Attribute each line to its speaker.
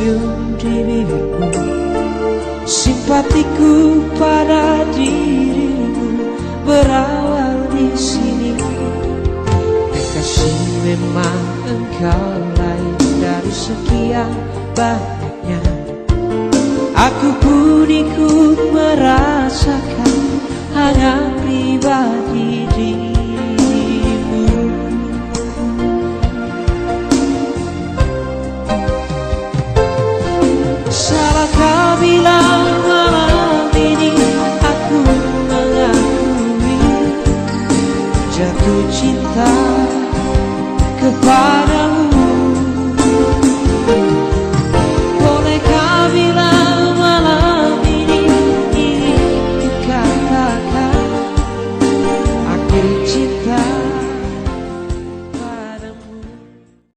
Speaker 1: senyum di bibirmu, simpatiku pada dirimu berawal di sini. Kekasih, memang engkau lain dari sekian banyaknya. Aku pun ikut merasakan hangat pribadi dirimu. Salahkah bilang malam ini aku mengakui jatuh cinta kepadamu?